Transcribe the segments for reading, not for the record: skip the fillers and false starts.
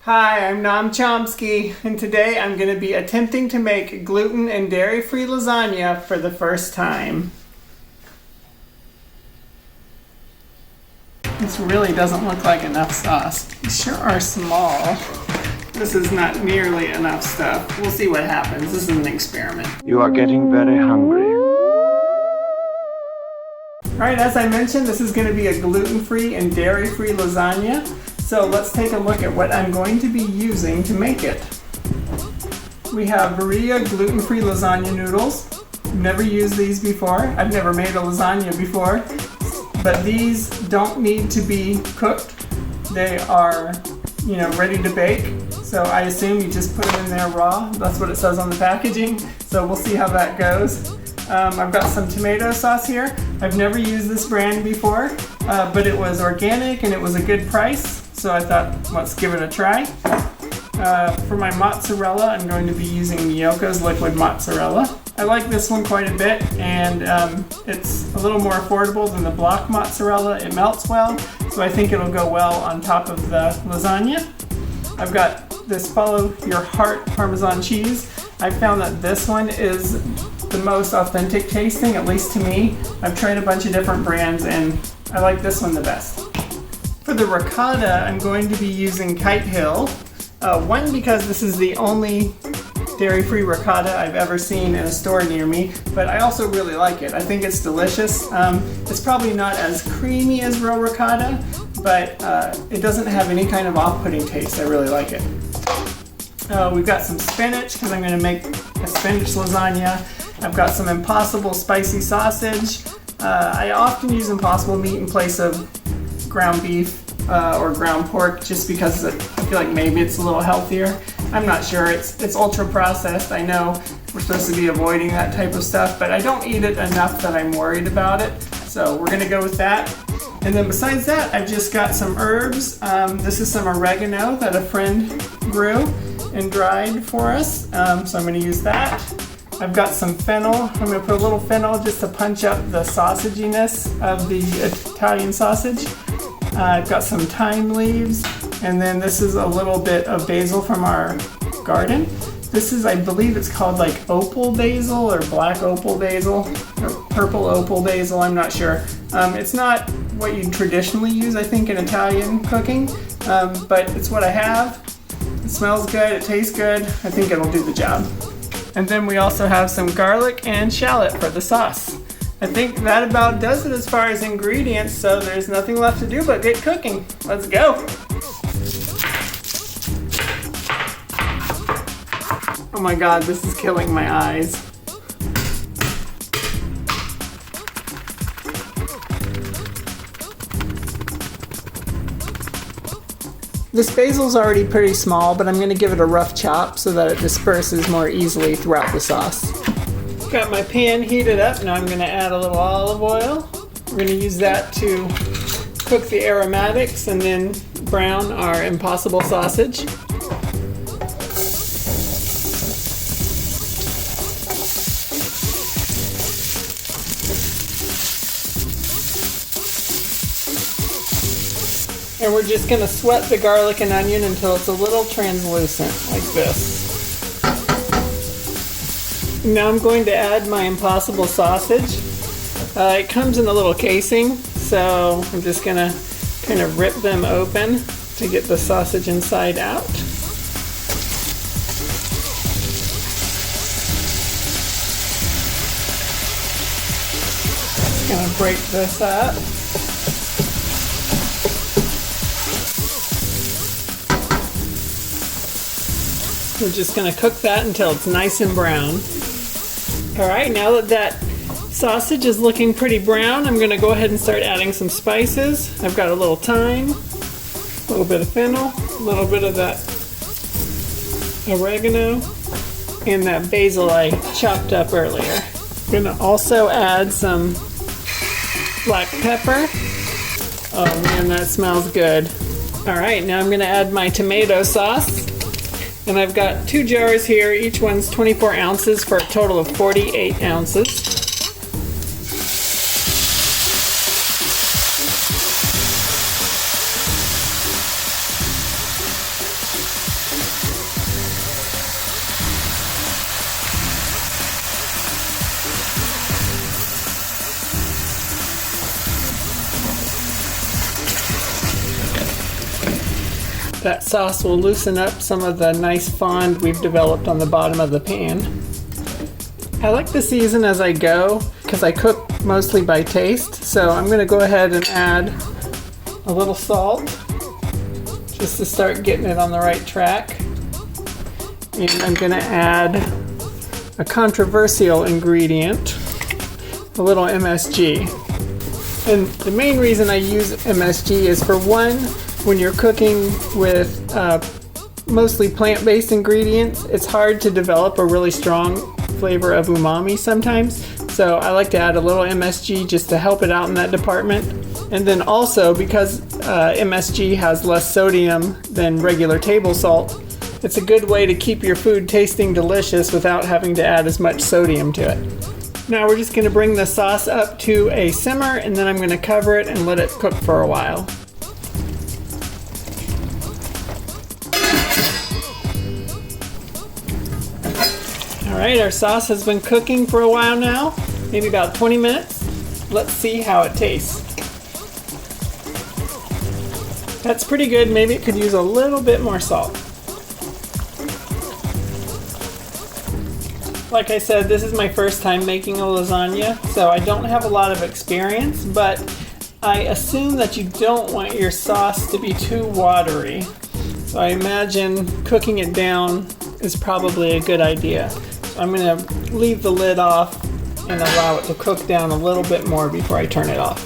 Hi, I'm Noam Chomsky, and today I'm going to be attempting to make gluten and dairy-free lasagna for the first time. This really doesn't look like enough sauce. These sure are small. This is not nearly enough stuff. We'll see what happens. This is an experiment. You are getting very hungry. Alright, as I mentioned, this is going to be a gluten-free and dairy-free lasagna. So let's take a look at what I'm going to be using to make it. We have Berea gluten-free lasagna noodles. I've never used these before. I've never made a lasagna before. But these don't need to be cooked. They are, ready to bake. So I assume you just put them in there raw. That's what it says on the packaging. So we'll see how that goes. I've got some tomato sauce here. I've never used this brand before, but it was organic and it was a good price. So I thought, let's give it a try. For my mozzarella, I'm going to be using Miyoko's liquid mozzarella. I like this one quite a bit, and it's a little more affordable than the block mozzarella. It melts well, so I think it'll go well on top of the lasagna. I've got this Follow Your Heart Parmesan cheese. I found that this one is the most authentic tasting, at least to me. I've tried a bunch of different brands, and I like this one the best. For the ricotta, I'm going to be using Kite Hill. One, because this is the only dairy-free ricotta I've ever seen in a store near me, but I also really like it. I think it's delicious. It's probably not as creamy as real ricotta, but it doesn't have any kind of off-putting taste. I really like it. We've got some spinach, because I'm going to make a spinach lasagna. I've got some Impossible spicy sausage. I often use Impossible meat in place of ground beef or ground pork, just because I feel like maybe it's a little healthier. I'm not sure. It's ultra processed. I know we're supposed to be avoiding that type of stuff, but I don't eat it enough that I'm worried about it. So we're gonna go with that. And then besides that, I've just got some herbs. This is some oregano that a friend grew and dried for us. So I'm gonna use that. I've got some fennel. I'm gonna put a little fennel just to punch up the sausaginess of the Italian sausage. I've got some thyme leaves, and then this is a little bit of basil from our garden. This is, I believe it's called like opal basil or black opal basil or purple opal basil, I'm not sure. It's not what you traditionally use, I think, in Italian cooking, but it's what I have. It smells good, it tastes good, I think it'll do the job. And then we also have some garlic and shallot for the sauce. I think that about does it as far as ingredients, so there's nothing left to do but get cooking. Let's go. Oh my God, this is killing my eyes. This basil's already pretty small, but I'm going to give it a rough chop so that it disperses more easily throughout the sauce. Got my pan heated up. Now I'm going to add a little olive oil. We're going to use that to cook the aromatics and then brown our Impossible sausage. And we're just going to sweat the garlic and onion until it's a little translucent, like this. Now I'm going to add my Impossible sausage. It comes in a little casing, so I'm just going to kind of rip them open to get the sausage inside out. Just going to break this up. We're just going to cook that until it's nice and brown. Alright, now that sausage is looking pretty brown, I'm going to go ahead and start adding some spices. I've got a little thyme, a little bit of fennel, a little bit of that oregano, and that basil I chopped up earlier. I'm going to also add some black pepper. Oh man, that smells good. Alright, now I'm going to add my tomato sauce. And I've got 2 jars here, each one's 24 ounces for a total of 48 ounces. That sauce will loosen up some of the nice fond we've developed on the bottom of the pan. I like to season as I go because I cook mostly by taste. So I'm going to go ahead and add a little salt just to start getting it on the right track. And I'm going to add a controversial ingredient, a little MSG. And the main reason I use MSG is, for one, when you're cooking with mostly plant-based ingredients, it's hard to develop a really strong flavor of umami sometimes. So I like to add a little MSG just to help it out in that department. And then also, because MSG has less sodium than regular table salt, it's a good way to keep your food tasting delicious without having to add as much sodium to it. Now we're just going to bring the sauce up to a simmer, and then I'm going to cover it and let it cook for a while. Alright, our sauce has been cooking for a while now, maybe about 20 minutes. Let's see how it tastes. That's pretty good. Maybe it could use a little bit more salt. Like I said, this is my first time making a lasagna, so I don't have a lot of experience, but I assume that you don't want your sauce to be too watery. So I imagine cooking it down is probably a good idea. So I'm going to leave the lid off and allow it to cook down a little bit more before I turn it off.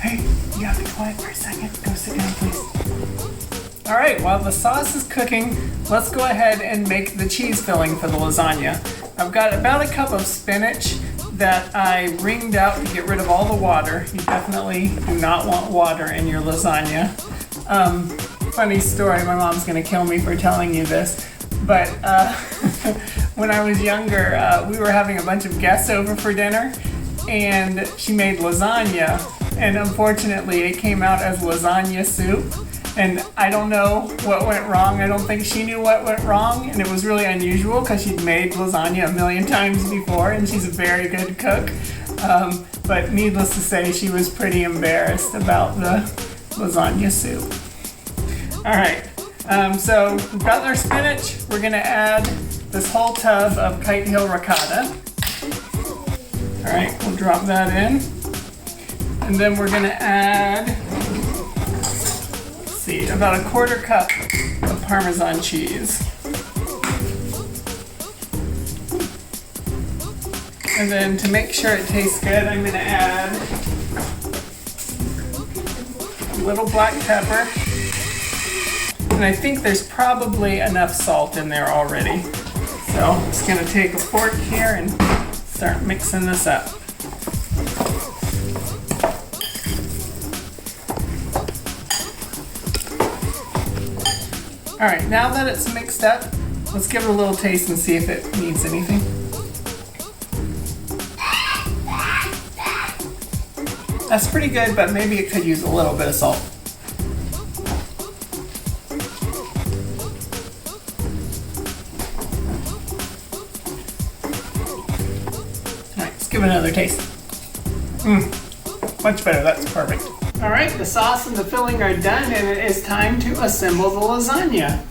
Hey, you gotta be quiet for a second. Go sit down, please. Alright, while the sauce is cooking, let's go ahead and make the cheese filling for the lasagna. I've got about a cup of spinach that I wringed out to get rid of all the water. You definitely do not want water in your lasagna. Funny story, my mom's gonna kill me for telling you this, but when I was younger, we were having a bunch of guests over for dinner, and she made lasagna, and unfortunately it came out as lasagna soup. And I don't know what went wrong. I don't think she knew what went wrong, and it was really unusual because she'd made lasagna a million times before, and she's a very good cook. But needless to say, she was pretty embarrassed about the lasagna soup. All right, so we've got our spinach. We're gonna add this whole tub of Kite Hill ricotta. All right, we'll drop that in. And then we're gonna add, about a quarter cup of Parmesan cheese. And then to make sure it tastes good, I'm going to add a little black pepper. And I think there's probably enough salt in there already. So I'm just going to take a fork here and start mixing this up. All right, now that it's mixed up, let's give it a little taste and see if it needs anything. That's pretty good, but maybe it could use a little bit of salt. All right, let's give it another taste. Much better, that's perfect. All right, the sauce and the filling are done, and it is time to assemble the lasagna.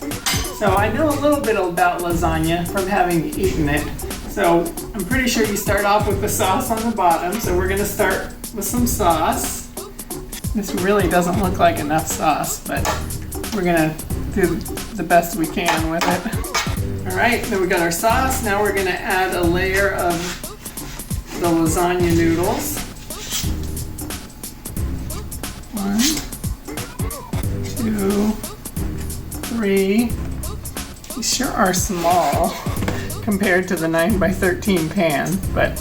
So I know a little bit about lasagna from having eaten it. So I'm pretty sure you start off with the sauce on the bottom. So we're gonna start with some sauce. This really doesn't look like enough sauce, but we're gonna do the best we can with it. All right, then we got our sauce. Now we're gonna add a layer of the lasagna noodles. 1, 2, 3. These sure are small compared to the 9x13 pan, but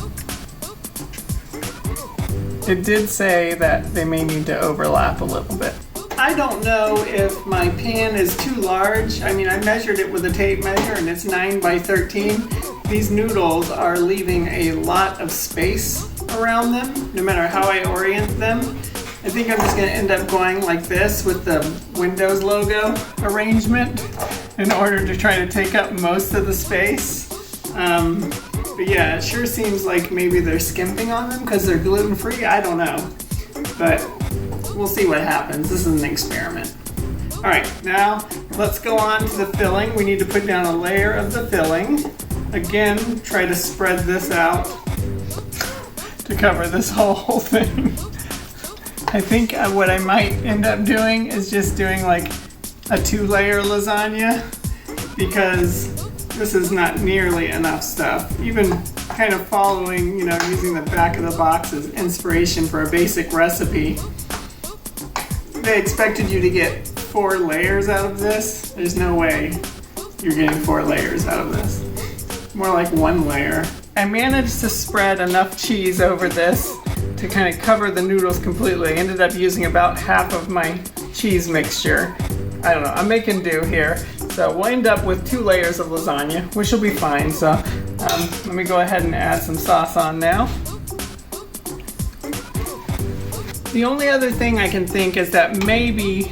it did say that they may need to overlap a little bit. I don't know if my pan is too large. I mean, I measured it with a tape measure and it's 9x13. These noodles are leaving a lot of space around them, no matter how I orient them. I think I'm just going to end up going like this with the Windows logo arrangement in order to try to take up most of the space. But yeah, it sure seems like maybe they're skimping on them because they're gluten-free. I don't know. But we'll see what happens. This is an experiment. Alright, now let's go on to the filling. We need to put down a layer of the filling. Again, try to spread this out to cover this whole thing. I think what I might end up doing is just doing like a 2-layer lasagna, because this is not nearly enough stuff. Even kind of following, using the back of the box as inspiration for a basic recipe. They expected you to get 4 layers out of this. There's no way you're getting 4 layers out of this. More like 1 layer. I managed to spread enough cheese over this to kind of cover the noodles completely. I ended up using about half of my cheese mixture. I don't know, I'm making do here. So we'll end up with 2 layers of lasagna, which will be fine. So let me go ahead and add some sauce on now. The only other thing I can think is that maybe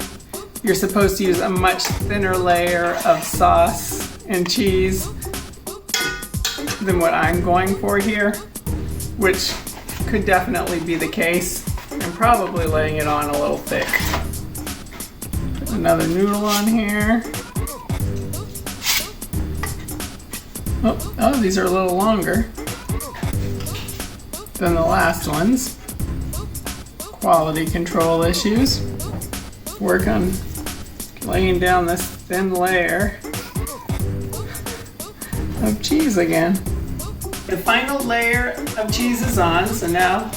you're supposed to use a much thinner layer of sauce and cheese than what I'm going for here, which could definitely be the case. I'm probably laying it on a little thick. Put another noodle on here. Oh, these are a little longer than the last ones. Quality control issues. Work on laying down this thin layer of cheese again. The final layer of cheese is on, so now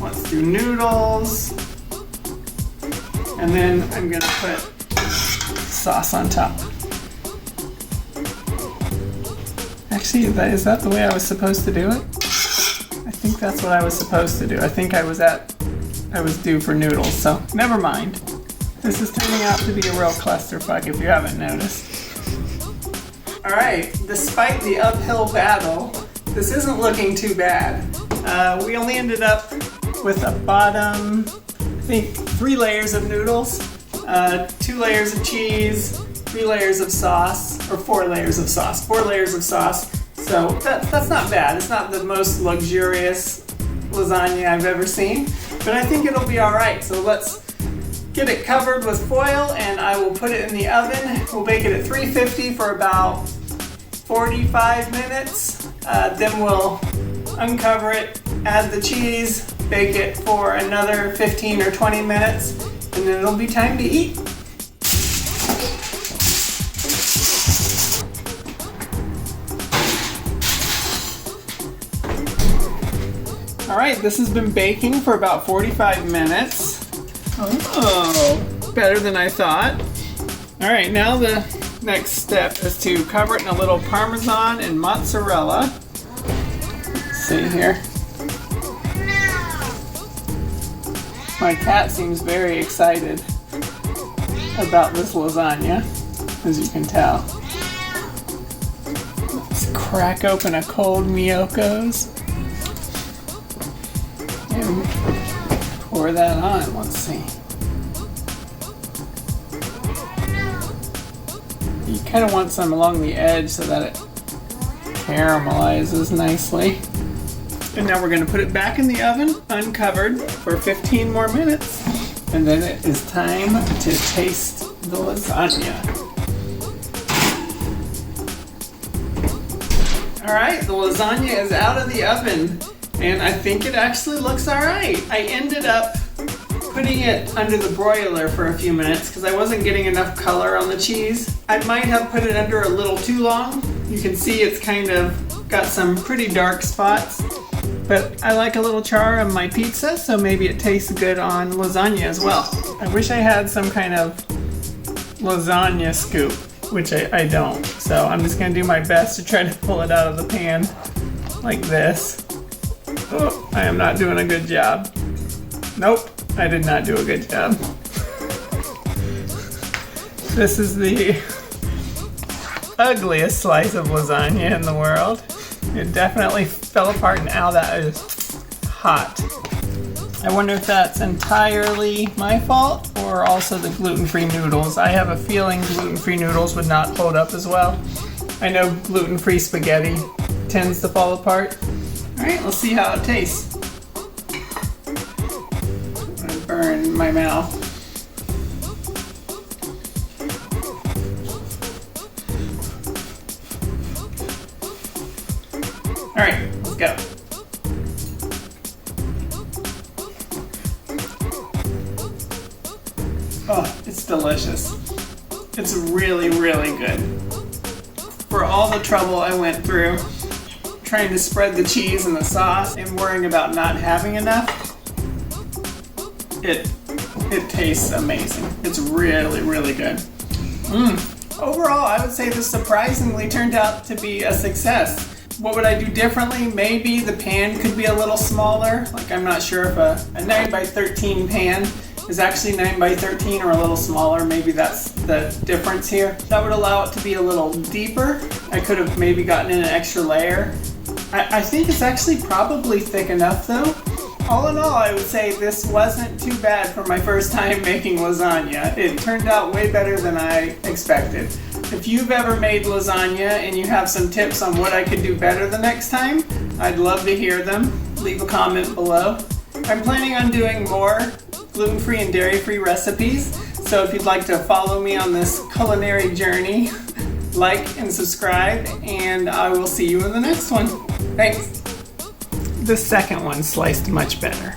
let's do noodles. And then I'm gonna put sauce on top. Actually, is that the way I was supposed to do it? I think that's what I was supposed to do. I think I was due for noodles, so never mind. This is turning out to be a real clusterfuck if you haven't noticed. Alright, despite the uphill battle, this isn't looking too bad. We only ended up with a bottom, I think 3 layers of noodles, 2 layers of cheese, 3 layers of sauce, or 4 layers of sauce. 4 layers of sauce. So that's not bad. It's not the most luxurious lasagna I've ever seen, but I think it'll be alright. So let's get it covered with foil and I will put it in the oven. We'll bake it at 350 for about 45 minutes. Then we'll uncover it, add the cheese, bake it for another 15 or 20 minutes, and then it'll be time to eat. Alright, this has been baking for about 45 minutes. Oh, better than I thought. Alright, now the next step is to cover it in a little Parmesan and mozzarella. Let's see here. My cat seems very excited about this lasagna, as you can tell. Let's crack open a cold Miyoko's and pour that on. Let's see. You kind of want some along the edge so that it caramelizes nicely. And now we're going to put it back in the oven, uncovered, for 15 more minutes. And then it is time to taste the lasagna. Alright, the lasagna is out of the oven. And I think it actually looks alright. I ended up putting it under the broiler for a few minutes because I wasn't getting enough color on the cheese. I might have put it under a little too long. You can see it's kind of got some pretty dark spots. But I like a little char on my pizza, so maybe it tastes good on lasagna as well. I wish I had some kind of lasagna scoop, which I don't. So I'm just gonna do my best to try to pull it out of the pan like this. Oh, I am not doing a good job. Nope, I did not do a good job. This is the ugliest slice of lasagna in the world. It definitely fell apart, and ow, that is hot. I wonder if that's entirely my fault or also the gluten-free noodles. I have a feeling gluten-free noodles would not hold up as well. I know gluten-free spaghetti tends to fall apart. Alright, let's see how it tastes. I'm gonna burn my mouth. Alright, let's go. Oh, it's delicious. It's really, really good. For all the trouble I went through trying to spread the cheese and the sauce and worrying about not having enough, it tastes amazing. It's really, really good. Overall, I would say this surprisingly turned out to be a success. What would I do differently? Maybe the pan could be a little smaller. Like, I'm not sure if a 9x13 pan is actually 9x13 or a little smaller. Maybe that's the difference here. That would allow it to be a little deeper. I could have maybe gotten in an extra layer. I think it's actually probably thick enough though. All in all, I would say this wasn't too bad for my first time making lasagna. It turned out way better than I expected. If you've ever made lasagna and you have some tips on what I could do better the next time, I'd love to hear them. Leave a comment below. I'm planning on doing more gluten-free and dairy-free recipes, so if you'd like to follow me on this culinary journey, like and subscribe, and I will see you in the next one. Thanks. The second one sliced much better.